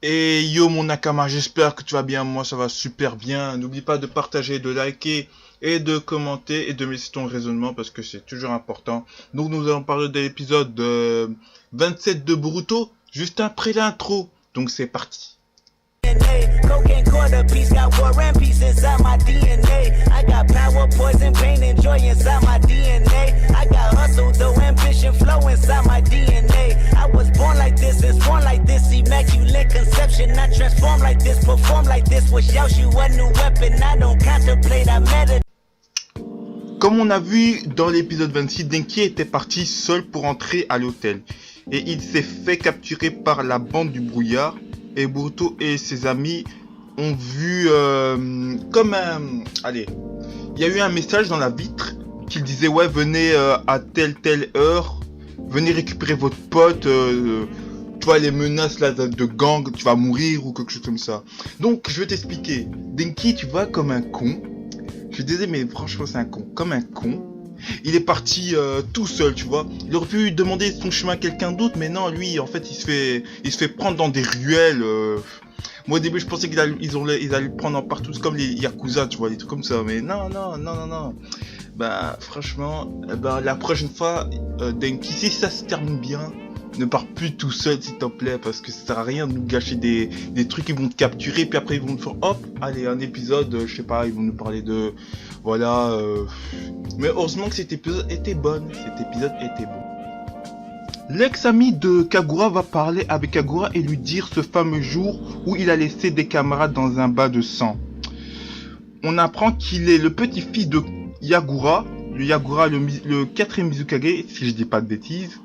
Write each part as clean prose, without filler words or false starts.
Et yo mon Nakama, j'espère que tu vas bien, moi ça va super bien. N'oublie pas de partager, de liker et de commenter et de me laisser ton raisonnement parce que c'est toujours important. Donc nous allons parler de l'épisode 27 de Boruto, juste après l'intro. Donc c'est parti. Cocaine quarter piece got war and peace inside my DNA. I got power, poison, pain, and joy inside my DNA. I got hustle, though, ambition, flow inside my DNA. I was born like this and born like this, immaculate conception. I transform like this, perform like this. Was Yaoshu a new weapon? I don't contemplate, I meditate. Comme on a vu dans l'épisode 26, Denki était parti seul pour entrer à l'hôtel. Et il s'est fait capturer par la bande du brouillard. Et Boruto et ses amis ont vu comme un... Allez, il y a eu un message dans la vitre qui disait ouais, venez à telle heure, venez récupérer votre pote, tu vois les menaces là de gang, tu vas mourir ou quelque chose comme ça. Donc je vais t'expliquer. Denki, tu vois, comme un con. Je disais mais franchement c'est un con, comme un con. Il est parti tout seul, tu vois. Il aurait pu demander son chemin à quelqu'un d'autre, mais non, lui, en fait, il se fait prendre dans des ruelles. Moi, au début, je pensais qu'ils allaient le prendre partout, comme les Yakuza, tu vois, des trucs comme ça. Mais non. Bah, franchement, la prochaine fois, Denki, si ça se termine bien, ne pars plus tout seul, s'il te plaît, parce que ça sert à rien de nous gâcher des trucs. Ils vont te capturer, puis après, ils vont te faire, hop, allez, un épisode, je sais pas, ils vont nous parler de... Voilà, mais heureusement que cet épisode était bon. L'ex-ami de Kagura va parler avec Kagura et lui dire ce fameux jour où il a laissé des camarades dans un bas de sang. On apprend qu'il est le petit-fils de Yagura, le quatrième Mizukage, si je dis pas de bêtises.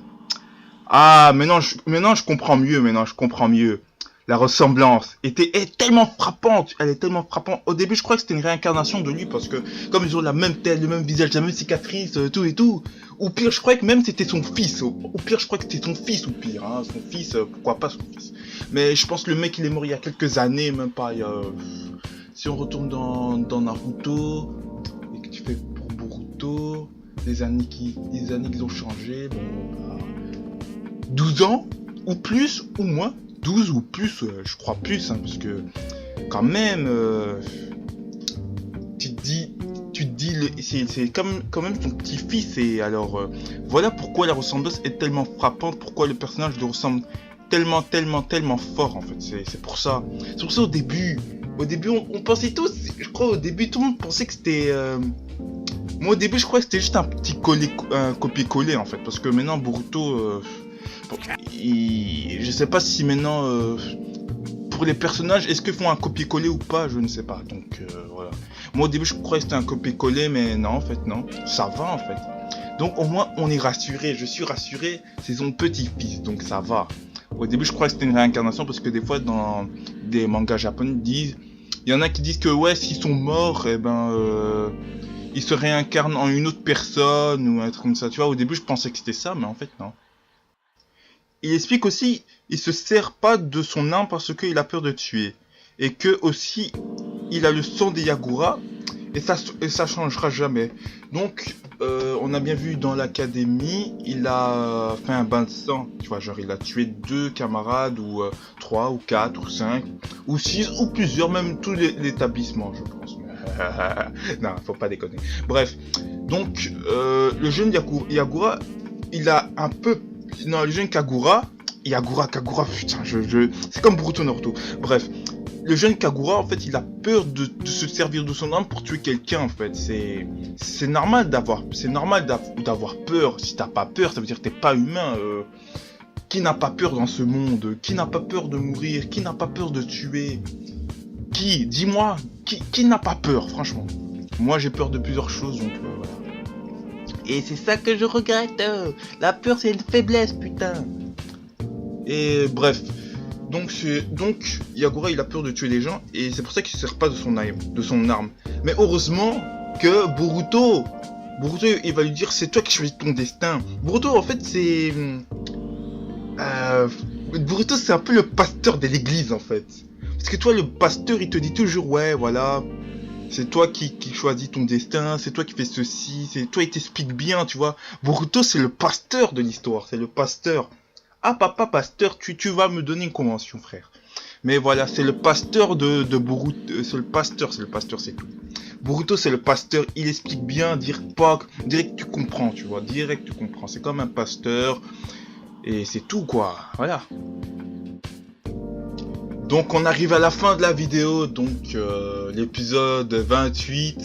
Ah, maintenant je comprends mieux. La ressemblance est tellement frappante. Elle est tellement frappante. Au début, je crois que c'était une réincarnation de lui parce que comme ils ont la même tête, le même visage, la même cicatrice, tout et tout. Ou pire, je croyais que même c'était son fils. Au pire, je crois que c'était son fils ou pire. Hein. Son fils, pourquoi pas son fils. Mais je pense que le mec, il est mort il y a quelques années, même pas. Si on retourne dans Naruto et que tu fais pour Boruto, les années qui ont changé, bon, 12 ans ou plus ou moins. 12 ou plus, je crois plus, hein, parce que quand même, tu te dis, c'est quand même ton petit-fils, et alors, voilà pourquoi la ressemblance est tellement frappante, pourquoi le personnage lui ressemble tellement fort, en fait, c'est pour ça. C'est pour ça au début on pensait tous, je crois au début tout le monde pensait que c'était... Moi au début je crois que c'était juste un petit copier-coller en fait, parce que maintenant Boruto... je sais pas si maintenant pour les personnages est-ce qu'ils font un copier-coller ou pas, je ne sais pas. Donc voilà. Moi au début je croyais que c'était un copier-coller, mais non en fait non. Ça va en fait. Donc au moins on est rassuré. Je suis rassuré, c'est son petit-fils, donc ça va. Au début je croyais que c'était une réincarnation parce que des fois dans des mangas japonais il y en a qui disent que ouais s'ils sont morts ils se réincarnent en une autre personne ou un truc comme ça. Tu vois, au début je pensais que c'était ça, mais en fait non. Il explique aussi, il se sert pas de son arme parce qu'il a peur de tuer. Et que aussi, il a le sang des Yagura, et ça changera jamais. Donc, on a bien vu dans l'académie, il a fait un bain de sang. Tu vois, genre il a tué 2 camarades, ou 3, ou 4, ou 5, ou 6, ou plusieurs, même tout l'établissement, je pense. Non, faut pas déconner. Bref, donc, le jeune Yagura, il a un peu... Non, le jeune Kagura, putain, c'est comme Boruto Naruto. Bref, le jeune Kagura, en fait, il a peur de se servir de son arme pour tuer quelqu'un, en fait. C'est normal d'avoir peur. Si t'as pas peur, ça veut dire que t'es pas humain. Qui n'a pas peur dans ce monde? Qui n'a pas peur de mourir? Qui n'a pas peur de tuer? Dis-moi, qui n'a pas peur, franchement? Moi, j'ai peur de plusieurs choses, donc voilà. Et c'est ça que je regrette. La peur, c'est une faiblesse, putain. Et bref. Donc Yagura, il a peur de tuer les gens. Et c'est pour ça qu'il ne se sert pas de son arme. Mais heureusement que Boruto, il va lui dire, c'est toi qui choisis ton destin. Boruto, en fait, c'est... Boruto, c'est un peu le pasteur de l'église, en fait. Parce que toi, le pasteur, il te dit toujours, ouais, voilà... C'est toi qui choisis ton destin, c'est toi qui fais ceci, c'est toi, il t'explique bien, tu vois. Boruto, c'est le pasteur de l'histoire, c'est le pasteur. Ah, papa pasteur, tu vas me donner une convention, frère. Mais voilà, c'est le pasteur de Boruto. C'est le pasteur, c'est tout. Boruto, c'est le pasteur. Il explique bien, direct tu comprends, tu vois. Direct tu comprends. C'est comme un pasteur. Et c'est tout, quoi. Voilà. Donc, on arrive à la fin de la vidéo. Donc, l'épisode 28.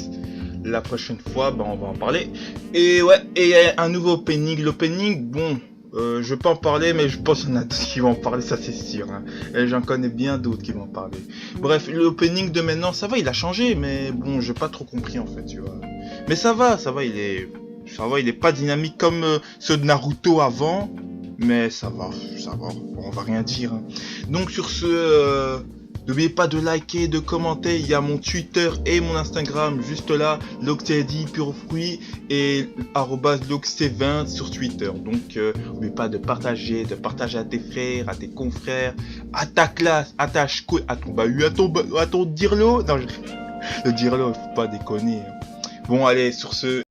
La prochaine fois, on va en parler. Et ouais, et il y a un nouveau opening. L'opening, bon... je vais pas en parler, mais je pense qu'il y en a d'autres qui vont en parler, ça c'est sûr. Hein. Et j'en connais bien d'autres qui vont en parler. Bref, l'opening de maintenant, ça va, il a changé, mais bon, j'ai pas trop compris en fait, tu vois. Mais ça va, il est pas dynamique comme ceux de Naruto avant, mais ça va, on va rien dire. Hein. Donc sur ce, n'oubliez pas de liker, de commenter, il y a mon Twitter et mon Instagram juste là, Loxtedi Pur Fruit et @Loxt20 sur Twitter. Donc n'oublie pas de partager à tes frères, à tes confrères, à ta classe, à ta à ton bahut, à ton dirlo. Non, le dirlo, faut pas déconner. Bon allez, sur ce...